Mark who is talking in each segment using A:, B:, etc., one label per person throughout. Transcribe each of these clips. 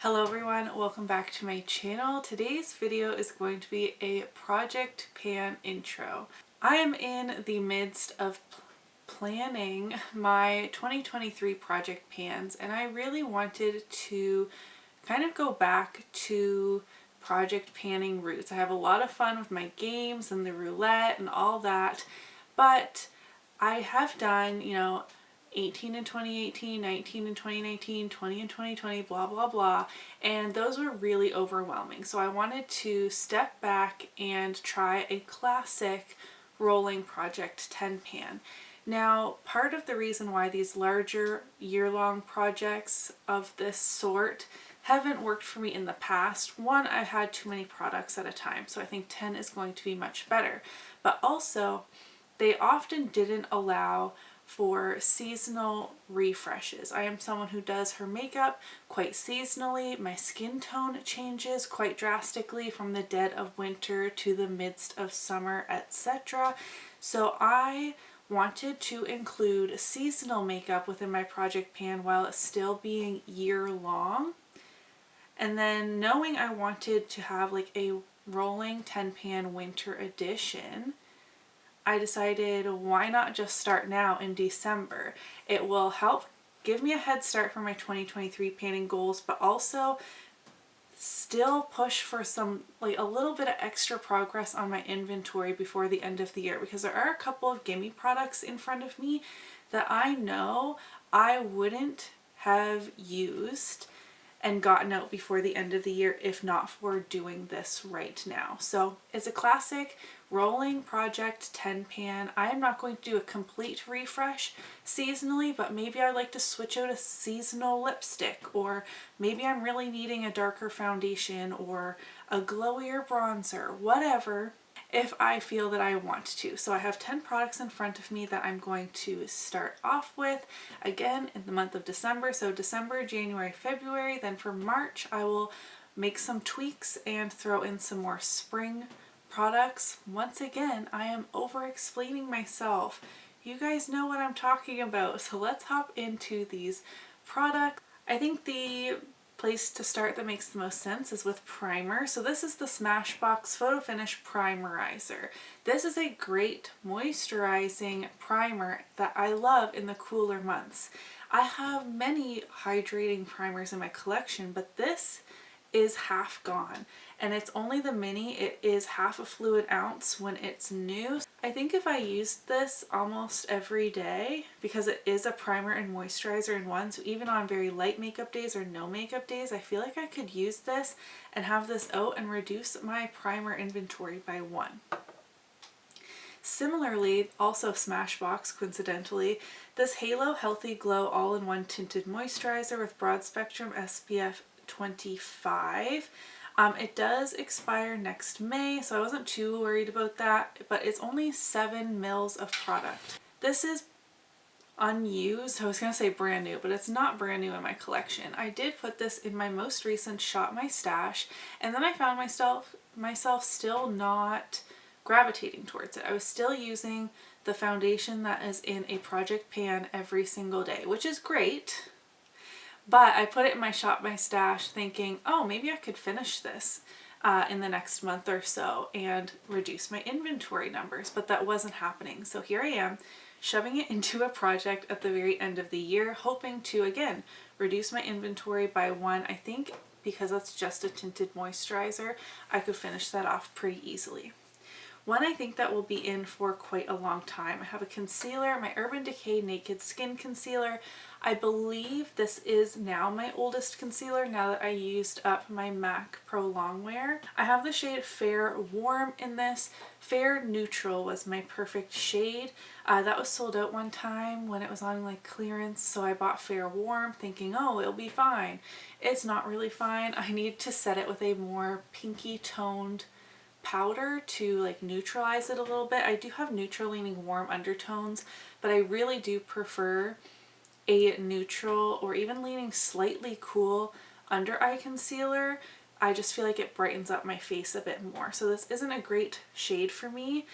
A: Hello everyone, welcome back to my channel. Today's video is going to be a project pan intro. I am in the midst of planning my 2023 project pans, and I really wanted to kind of go back to project panning roots. I have a lot of fun with my games and the roulette and all that, but I have done, 18 in 2018, 19 in 2019, 20 in 2020, blah, blah, blah. And those were really overwhelming. So I wanted to step back and try a classic rolling project 10 pan. Now, part of the reason why these larger year-long projects of this sort haven't worked for me in the past, one, I had too many products at a time. So I think 10 is going to be much better. But also, they often didn't allow for seasonal refreshes. I am someone who does her makeup quite seasonally. My skin tone changes quite drastically from the dead of winter to the midst of summer, etc. So I wanted to include seasonal makeup within my project pan while it's still being year long. And then knowing I wanted to have like a rolling 10 pan winter edition, I decided why not just start now in December. It will help give me a head start for my 2023 panning goals, but also still push for some, like a little bit of extra progress on my inventory before the end of the year, because there are a couple of gimme products in front of me that I know I wouldn't have used and gotten out before the end of the year if not for doing this right now. So it's a classic rolling project 10 pan. I am not going to do a complete refresh seasonally, but maybe I'd like to switch out a seasonal lipstick, or maybe I'm really needing a darker foundation or a glowier bronzer, whatever, if I feel that I want to. So I have 10 products in front of me that I'm going to start off with, again, in the month of December. So December, January, February. Then for March, I will make some tweaks and throw in some more spring products. Once again, I am over explaining myself. You guys know what I'm talking about. So let's hop into these products. I think the place to start that makes the most sense is with primer. So this is the Smashbox Photo Finish Primerizer. This is a great moisturizing primer that I love in the cooler months. I have many hydrating primers in my collection, but this is half gone, and it's only the mini. It is half a fluid ounce when it's new. I think if I used this almost every day, because it is a primer and moisturizer in one, so even on very light makeup days or no makeup days, I feel like I could use this and have this out and reduce my primer inventory by one. Similarly, also Smashbox, coincidentally, this Halo Healthy Glow All-in-One Tinted Moisturizer with Broad Spectrum SPF 25. It does expire next May, so I wasn't too worried about that, but it's only 7 mils of product. This is unused. I was going to say brand new, but it's not brand new in my collection. I did put this in my most recent Shop My Stash, and then I found myself still not gravitating towards it. I was still using the foundation that is in a project pan every single day, which is great. But I put it in my Shop My Stash thinking, oh, maybe I could finish this in the next month or so and reduce my inventory numbers, but that wasn't happening. So here I am, shoving it into a project at the very end of the year, hoping to, again, reduce my inventory by one. I think because that's just a tinted moisturizer, I could finish that off pretty easily. One I think that will be in for quite a long time. I have a concealer, my Urban Decay Naked Skin Concealer. I believe this is now my oldest concealer now that I used up my MAC Pro Longwear. I have the shade Fair Warm in this. Fair Neutral was my perfect shade. That was sold out one time when it was on like clearance, so I bought Fair Warm thinking, oh, it'll be fine. It's not really fine. I need to set it with a more pinky toned powder to like neutralize it a little bit. I do have neutral leaning warm undertones, but I really do prefer a neutral or even leaning slightly cool under eye concealer. I just feel like it brightens up my face a bit more. So this isn't a great shade for me.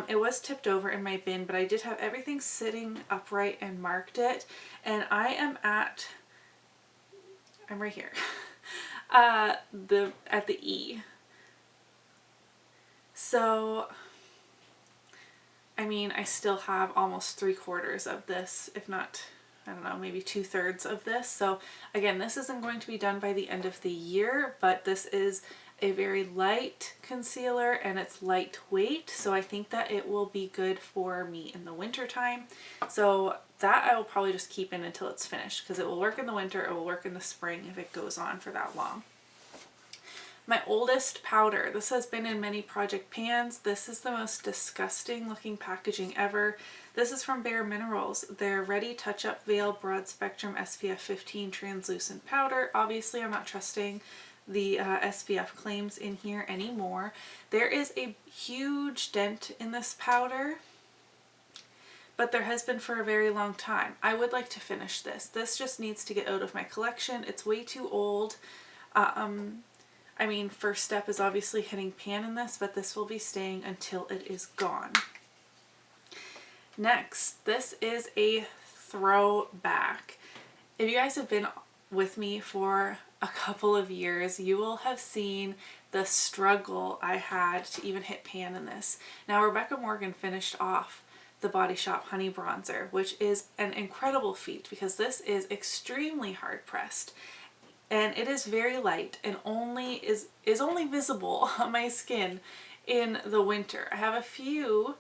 A: It was tipped over in my bin, but I did have everything sitting upright and marked it. And I'm right here. at the E. So, I mean, I still have almost 3/4 of this, if not, I don't know, maybe 2/3 of this. So again, this isn't going to be done by the end of the year, but this is a very light concealer and it's lightweight. So I think that it will be good for me in the winter time. So that I will probably just keep in until it's finished, because it will work in the winter, it will work in the spring if it goes on for that long. My oldest powder. This has been in many project pans. This is the most disgusting looking packaging ever. This is from Bare Minerals. Their Ready Touch Up Veil Broad Spectrum SPF 15 Translucent Powder. Obviously, I'm not trusting the SPF claims in here anymore. There is a huge dent in this powder, but there has been for a very long time. I would like to finish this. This just needs to get out of my collection. It's way too old. I mean, first step is obviously hitting pan in this, but this will be staying until it is gone. Next, this is a throwback. If you guys have been with me for a couple of years, you will have seen the struggle I had to even hit pan in this. Now, Rebecca Morgan finished off the Body Shop Honey Bronzer, which is an incredible feat because this is extremely hard pressed. And it is very light and is only visible on my skin in the winter. I have a few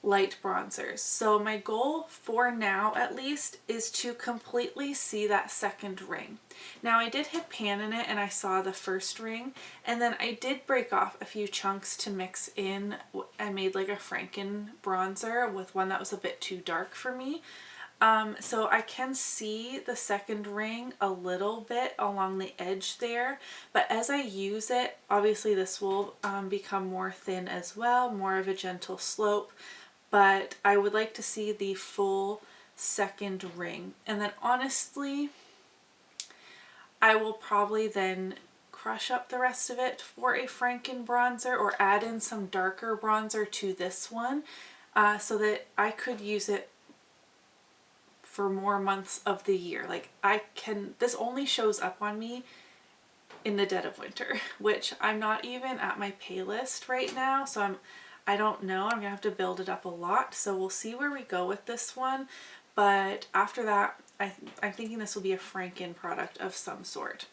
A: light bronzers. So my goal for now at least is to completely see that second ring. Now I did hit pan in it and I saw the first ring, and then I did break off a few chunks to mix in. I made like a Franken bronzer with one that was a bit too dark for me. So I can see the second ring a little bit along the edge there, but as I use it, obviously this will become more thin as well, more of a gentle slope, but I would like to see the full second ring. And then honestly, I will probably then crush up the rest of it for a Franken bronzer or add in some darker bronzer to this one so that I could use it for more months of the year. Like this only shows up on me in the dead of winter, which I'm not even at my pay list right now. So I don't know, I'm gonna have to build it up a lot. So we'll see where we go with this one. But after that, I'm thinking this will be a Franken product of some sort.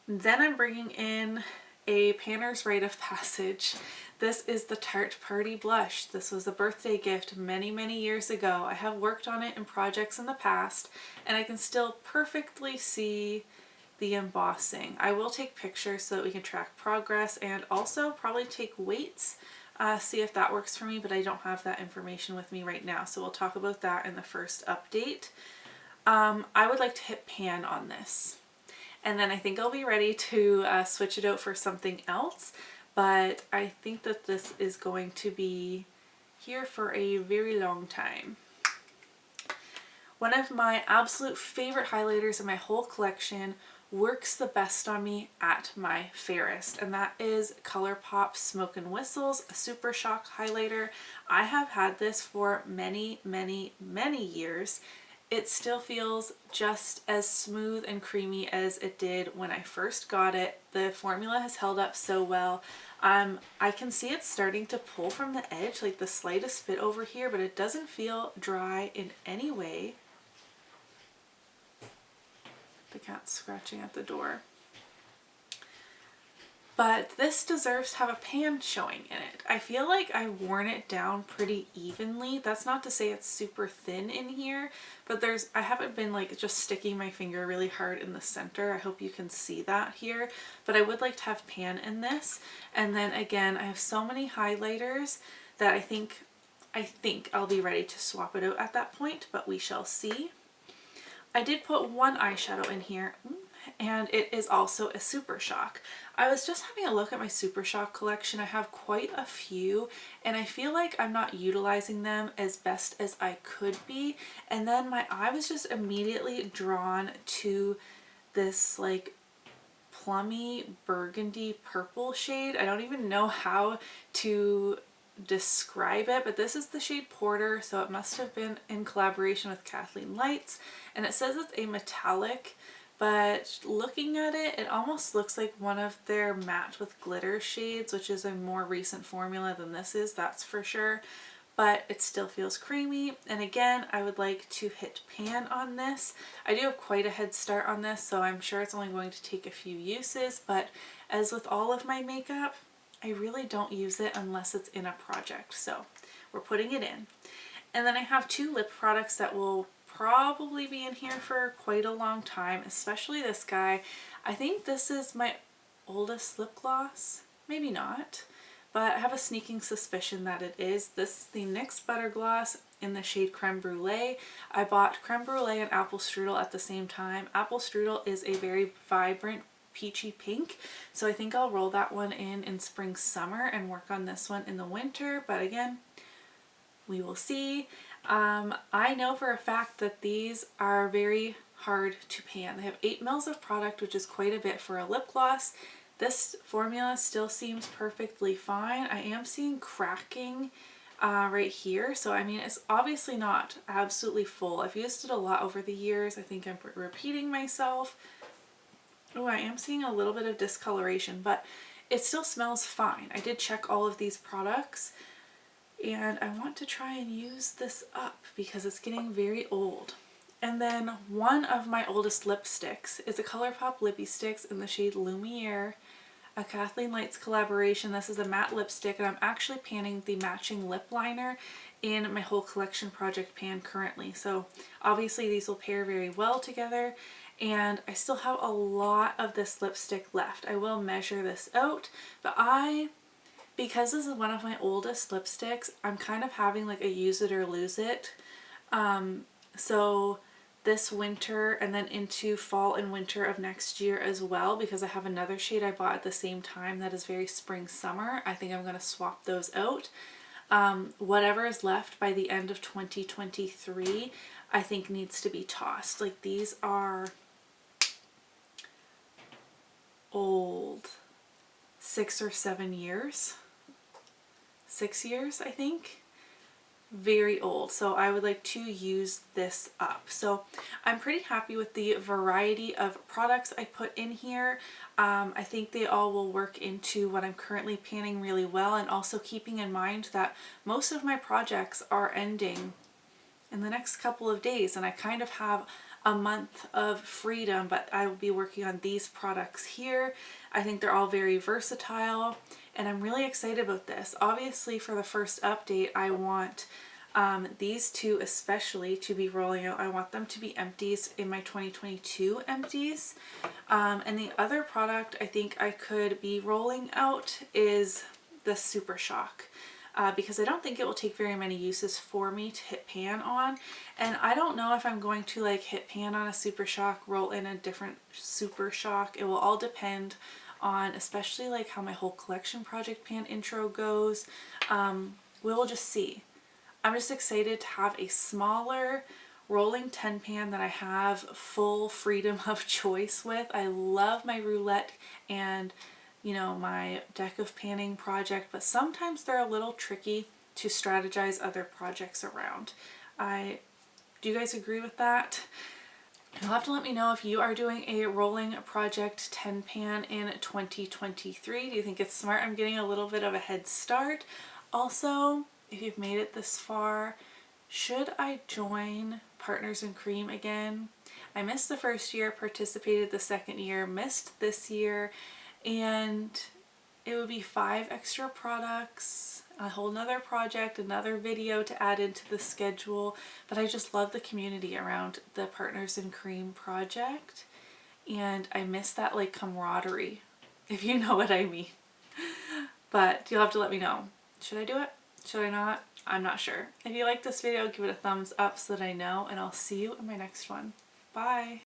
A: Then I'm bringing in a Panner's Rite of Passage. This is the Tarte Party Blush. This was a birthday gift many, many years ago. I have worked on it in projects in the past, and I can still perfectly see the embossing. I will take pictures so that we can track progress and also probably take weights, see if that works for me, but I don't have that information with me right now, so we'll talk about that in the first update. I would like to hit pan on this. And then I think I'll be ready to switch it out for something else. But I think that this is going to be here for a very long time. One of my absolute favorite highlighters in my whole collection works the best on me at my fairest, and that is ColourPop Smoke and Whistles, a Super Shock highlighter. I have had this for many, many, many years. It still feels just as smooth and creamy as it did when I first got it. The formula has held up so well. I can see it starting to pull from the edge, like the slightest bit over here, but it doesn't feel dry in any way. The cat's scratching at the door. But this deserves to have a pan showing in it. I feel like I've worn it down pretty evenly. That's not to say it's super thin in here, but I haven't been like just sticking my finger really hard in the center. I hope you can see that here, but I would like to have pan in this. And then again, I have so many highlighters that I think I'll be ready to swap it out at that point, but we shall see. I did put one eyeshadow in here, and it is also a Super Shock. I was just having a look at my Super Shock collection. I have quite a few, and I feel like I'm not utilizing them as best as I could be. And then my eye was just immediately drawn to this like plummy burgundy purple shade. I don't even know how to describe it, but this is the shade Porter, so it must have been in collaboration with Kathleen Lights, and it says it's a metallic but looking at it, it almost looks like one of their matte with glitter shades, which is a more recent formula than this is, that's for sure. But it still feels creamy. And again, I would like to hit pan on this. I do have quite a head start on this, so I'm sure it's only going to take a few uses, but as with all of my makeup, I really don't use it unless it's in a project. So we're putting it in. And then I have two lip products that will probably be in here for quite a long time, especially this guy. I think this is my oldest lip gloss, maybe not, but I have a sneaking suspicion that it is. This is the NYX Butter Gloss in the shade Creme Brulee. I bought Creme Brulee and Apple Strudel at the same time. Apple Strudel is a very vibrant peachy pink, so I think I'll roll that one in spring summer and work on this one in the winter, but again, we will see. I know for a fact that these are very hard to pan. They have 8 mils of product, which is quite a bit for a lip gloss. This formula still seems perfectly fine. I am seeing cracking right here, so I mean, it's obviously not absolutely full. I've used it a lot over the years. I think I'm repeating myself. Oh, I am seeing a little bit of discoloration, but it still smells fine. I did check all of these products, and I want to try and use this up because it's getting very old. And then one of my oldest lipsticks is a ColourPop Lippie Sticks in the shade Lumiere, a Kathleen Lights collaboration. This is a matte lipstick, and I'm actually panning the matching lip liner in my whole collection project pan currently. So obviously these will pair very well together, and I still have a lot of this lipstick left. I will measure this out, but because this is one of my oldest lipsticks, I'm kind of having like a use it or lose it. So this winter and then into fall and winter of next year as well, because I have another shade I bought at the same time that is very spring summer. I think I'm going to swap those out. Whatever is left by the end of 2023, I think needs to be tossed. Like, these are old. 6 or 7 years. 6 years, I think. Very old, so I would like to use this up. So I'm pretty happy with the variety of products I put in here. I think they all will work into what I'm currently panning really well, and also keeping in mind that most of my projects are ending in the next couple of days, and I kind of have a month of freedom, but I will be working on these products here. I think they're all very versatile, and I'm really excited about this. Obviously, for the first update, I want these two especially to be rolling out. I want them to be empties in my 2022 empties. And the other product I think I could be rolling out is the Super Shock. Because I don't think it will take very many uses for me to hit pan on, and I don't know if I'm going to like hit pan on a Super Shock, roll in a different Super Shock. It will all depend on especially like how my whole collection project pan intro goes. We'll just see. I'm just excited to have a smaller rolling 10 pan that I have full freedom of choice with. I love my roulette and, you know, my deck of panning project, but sometimes they're a little tricky to strategize other projects around. Do you guys agree with that? You'll have to let me know if you are doing a rolling project 10 pan in 2023. Do you think it's smart? I'm getting a little bit of a head start. Also, if you've made it this far, should I join Partners in Cream again? I missed the first year, participated the second year, missed this year, and it would be 5 extra products, a whole nother project, another video to add into the schedule. But I just love the community around the Partners in Cream project, and I miss that like camaraderie, if you know what I mean. But you'll have to let me know. Should I do it? Should I not? I'm not sure. If you like this video, give it a thumbs up so that I know, and I'll see you in my next one. Bye!